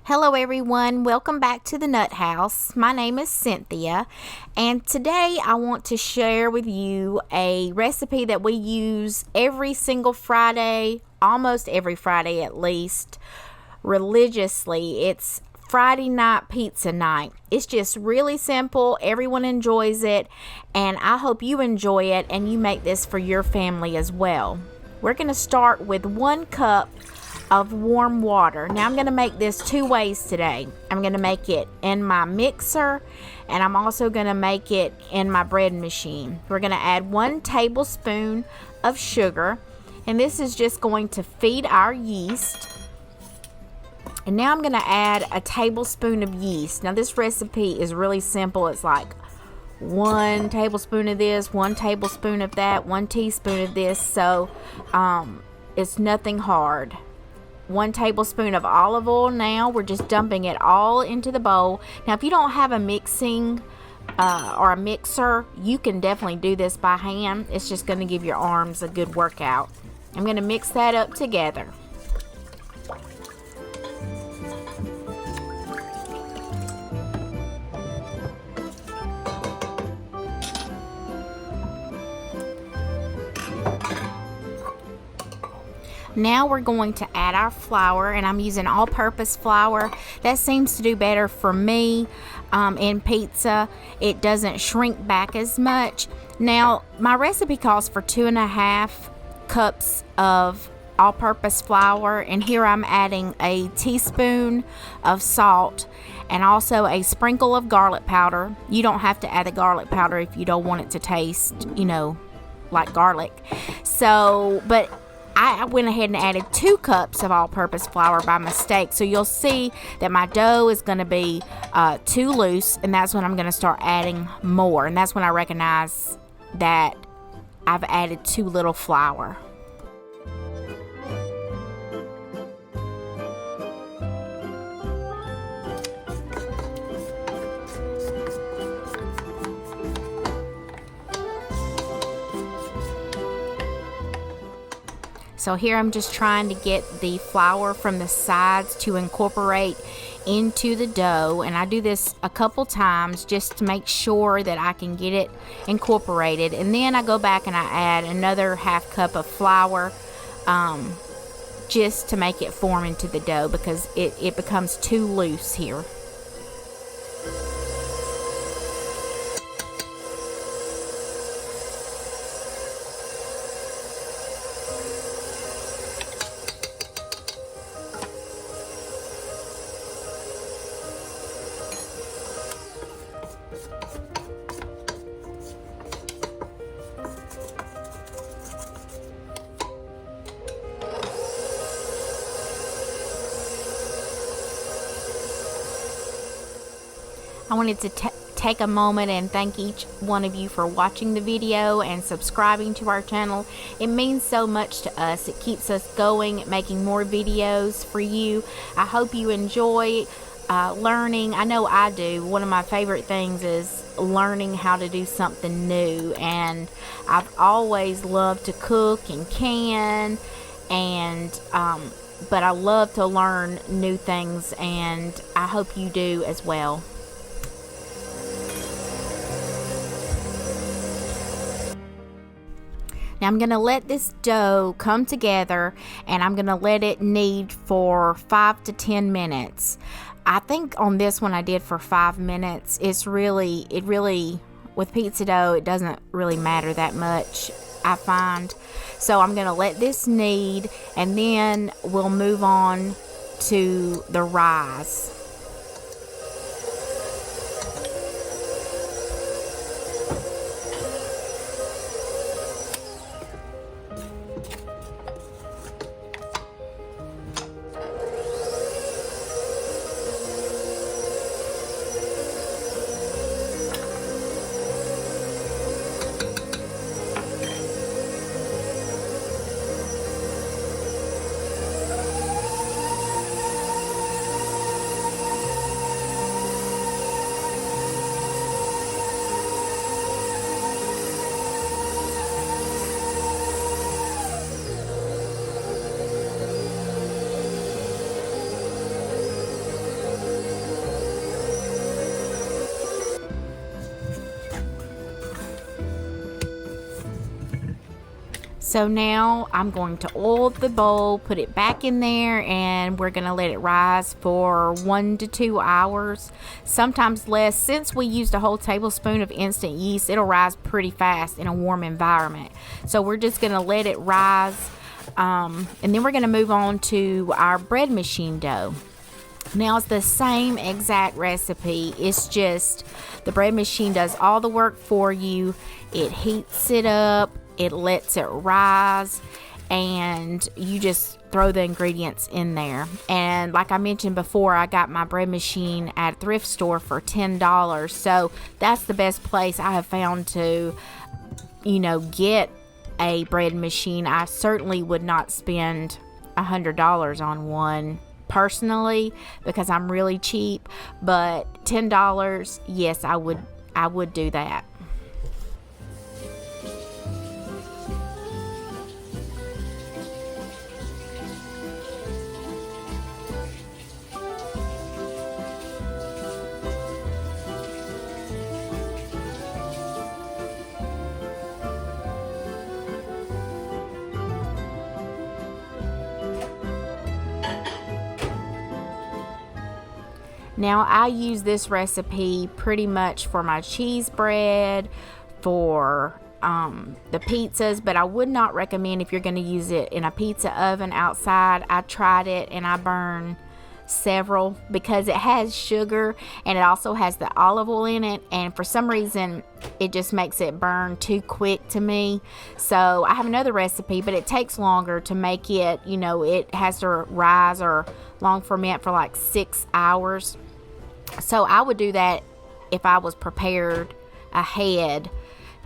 Hello everyone, welcome back to the Nut House. My name is Cynthia, and today I want to share with you a recipe that we use every single Friday, almost every Friday at least, religiously. It's Friday night pizza night. It's just really simple, everyone enjoys it, and I hope you enjoy it and you make this for your family as well. We're going to start with 1 cup of warm water. Now I'm going to make this 2 ways today. I'm going to make it in my mixer, and I'm also going to make it in my bread machine. We're going to add 1 tablespoon of sugar, and this is just going to feed our yeast. And now I'm going to add a tablespoon of yeast. Now this recipe is really simple. It's like 1 tablespoon of this, 1 tablespoon of that, 1 teaspoon of this, so it's nothing hard. 1 tablespoon of olive oil. Now we're just dumping it all into the bowl. Now if you don't have a mixing or a mixer, you can definitely do this by hand. It's just going to give your arms a good workout. I'm going to mix that up together. Now we're going to add our flour, and I'm using all-purpose flour. That seems to do better for me in pizza. It doesn't shrink back as much. Now my recipe calls for 2.5 cups of all-purpose flour, and here I'm adding a teaspoon of salt and also a sprinkle of garlic powder. You don't have to add the garlic powder if you don't want it to taste, like garlic. But I went ahead and added 2 cups of all-purpose flour by mistake. So you'll see that my dough is going to be too loose, and that's when I'm going to start adding more. And that's when I recognize that I've added too little flour. So here I'm just trying to get the flour from the sides to incorporate into the dough, and I do this a couple times just to make sure that I can get it incorporated, and then I go back and I add another 1/2 cup of flour just to make it form into the dough because it becomes too loose here. I wanted to take a moment and thank each one of you for watching the video and subscribing to our channel. It means so much to us. It keeps us going, making more videos for you. I hope you enjoy learning. I know I do. One of my favorite things is learning how to do something new, and I've always loved to cook and can, but I love to learn new things, and I hope you do as well. Now I'm going to let this dough come together, and I'm going to let it knead for 5 to 10 minutes. I think on this one I did for 5 minutes. It really, with pizza dough, it doesn't really matter that much, I find. So I'm going to let this knead, and then we'll move on to the rise. So now I'm going to oil the bowl, put it back in there, and we're going to let it rise for 1 to 2 hours, sometimes less. Since we used a whole tablespoon of instant yeast, it'll rise pretty fast in a warm environment. So we're just going to let it rise, and then we're going to move on to our bread machine dough. Now it's the same exact recipe. It's just the bread machine does all the work for you. It heats it up, it lets it rise, and you just throw the ingredients in there. And like I mentioned before, I got my bread machine at a thrift store for $10. So that's the best place I have found to, get a bread machine. I certainly would not spend $100 on one personally because I'm really cheap, but $10, yes, I would do that. Now I use this recipe pretty much for my cheese bread, for the pizzas, but I would not recommend if you're going to use it in a pizza oven outside. I tried it and I burned several because it has sugar and it also has the olive oil in it, and for some reason it just makes it burn too quick to me. So I have another recipe, but it takes longer to make it. It has to rise or long ferment for like 6 hours. So I would do that if I was prepared ahead.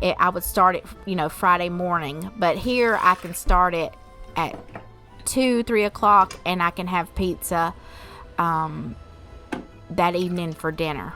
I would start it, Friday morning. But here I can start it at 2-3 o'clock, and I can have pizza that evening for dinner.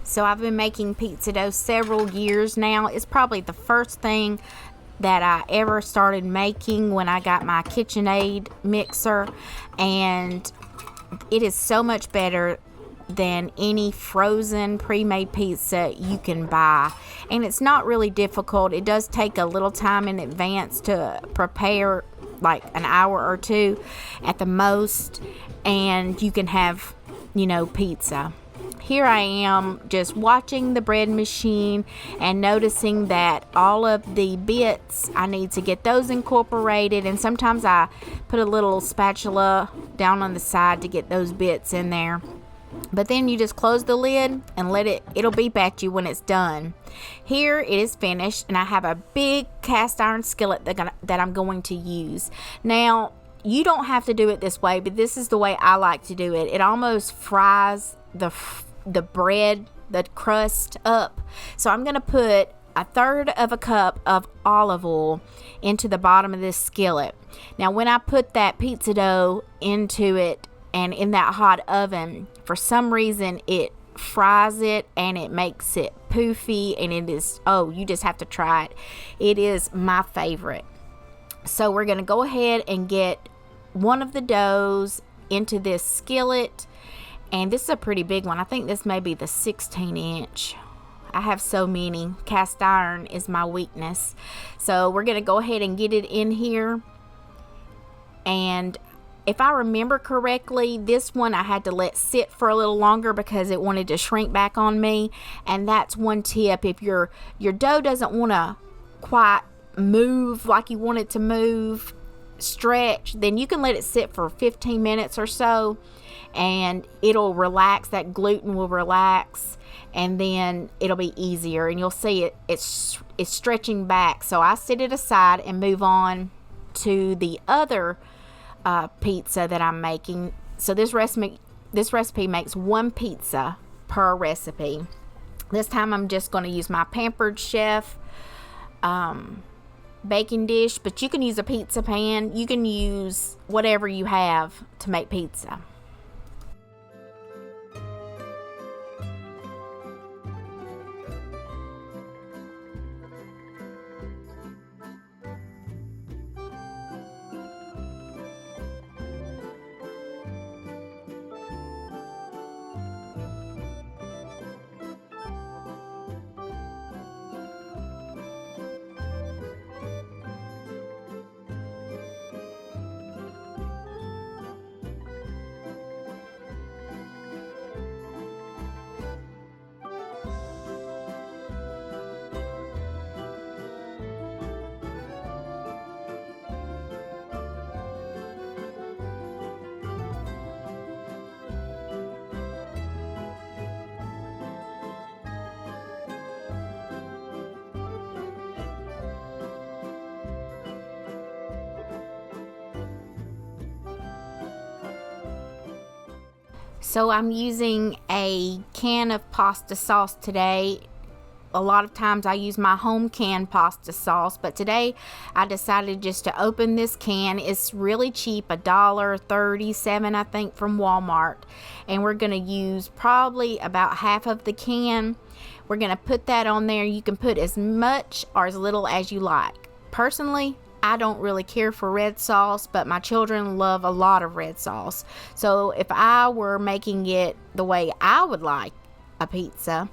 So I've been making pizza dough several years now. It's probably the first thing that I ever started making when I got my KitchenAid mixer, and it is so much better than any frozen pre-made pizza you can buy. And it's not really difficult. It does take a little time in advance to prepare, like an hour or two at the most, and you can have, pizza. Here I am just watching the bread machine and noticing that all of the bits, I need to get those incorporated, and sometimes I put a little spatula down on the side to get those bits in there. But then you just close the lid and it'll beep at you when it's done. Here it is finished, and I have a big cast iron skillet that I'm going to use. Now, you don't have to do it this way, but this is the way I like to do it. It almost fries the bread, the crust up. So I'm going to put 1/3 of a cup of olive oil into the bottom of this skillet. Now, when I put that pizza dough into it and in that hot oven, for some reason it fries it and it makes it poofy, and it is, you just have to try it. It is my favorite. So we're going to go ahead and get one of the doughs into this skillet, and this is a pretty big one. I think this may be the 16-inch. I have so many. Cast iron is my weakness. So we're going to go ahead and get it in here. And if I remember correctly, this one I had to let sit for a little longer because it wanted to shrink back on me. And that's one tip. If your dough doesn't want to quite move like you want it to move, stretch, then you can let it sit for 15 minutes or so, and it'll relax. That gluten will relax, and then it'll be easier, and you'll see it's stretching back. So I set it aside and move on to the other pizza that I'm making. So this recipe makes one pizza per recipe. This time I'm just going to use my Pampered Chef baking dish, but you can use a pizza pan. You can use whatever you have to make pizza. So I'm using a can of pasta sauce today. A lot of times I use my home canned pasta sauce, but today I decided just to open this can. It's really cheap, $1.37 I think from Walmart, and we're going to use probably about half of the can. We're going to put that on there. You can put as much or as little as you like. Personally, I don't really care for red sauce, but my children love a lot of red sauce. So if I were making it the way I would like a pizza,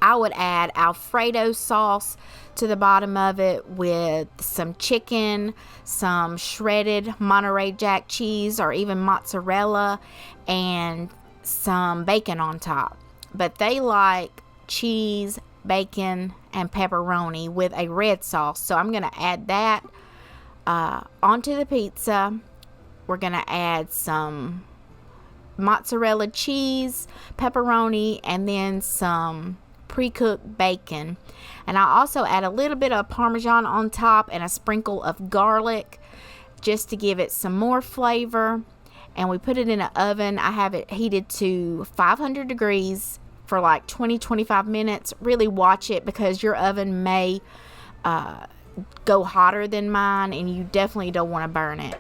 I would add Alfredo sauce to the bottom of it with some chicken, some shredded Monterey Jack cheese, or even mozzarella, and some bacon on top. But they like cheese, bacon, and pepperoni with a red sauce. So I'm going to add that onto the pizza. We're going to add some mozzarella cheese, pepperoni, and then some pre-cooked bacon. And I also add a little bit of Parmesan on top and a sprinkle of garlic just to give it some more flavor. And we put it in an oven. I have it heated to 500 degrees for like 20-25 minutes. Really watch it, because your oven may go hotter than mine, and you definitely don't want to burn it.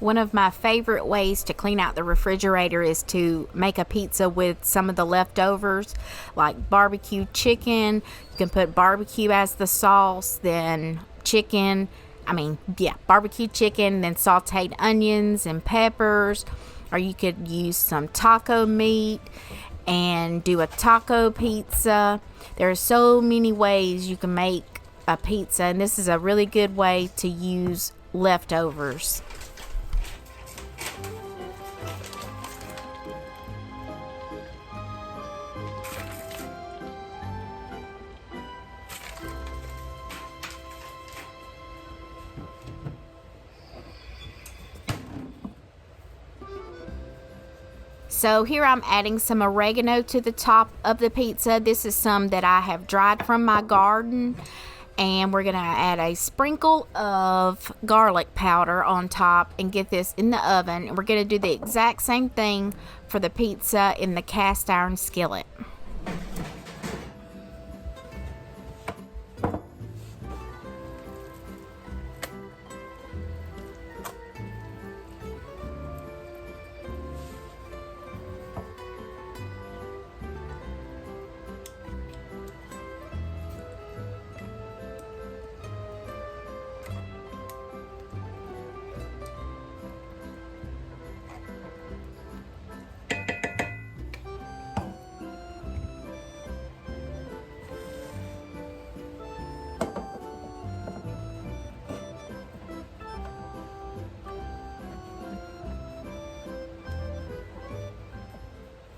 One of my favorite ways to clean out the refrigerator is to make a pizza with some of the leftovers, like barbecue chicken. You can put barbecue as the sauce, then barbecue chicken, then sauteed onions and peppers. Or you could use some taco meat and do a taco pizza. There are so many ways you can make a pizza, and this is a really good way to use leftovers. So here I'm adding some oregano to the top of the pizza. This is some that I have dried from my garden. And we're gonna add a sprinkle of garlic powder on top and get this in the oven. And we're gonna do the exact same thing for the pizza in the cast iron skillet.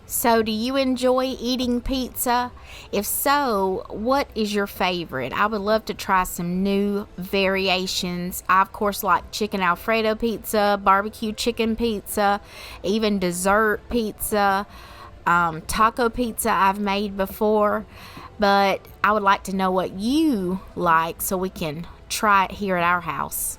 So, do you enjoy eating pizza? If so, what is your favorite? I would love to try some new variations. I, of course, like chicken Alfredo pizza, barbecue chicken pizza, even dessert pizza, taco pizza I've made before. But I would like to know what you like so we can try it here at our house.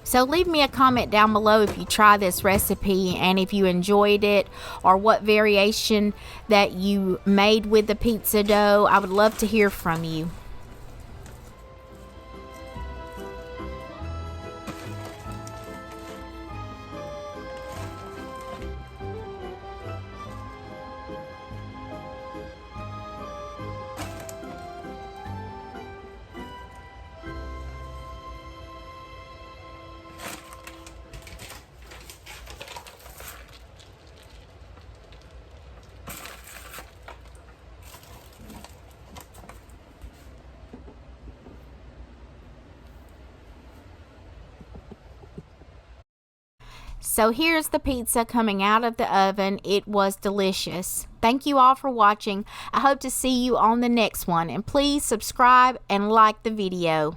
So leave me a comment down below if you try this recipe and if you enjoyed it or what variation that you made with the pizza dough. I would love to hear from you. So here's the pizza coming out of the oven. It was delicious. Thank you all for watching. I hope to see you on the next one. And please subscribe and like the video.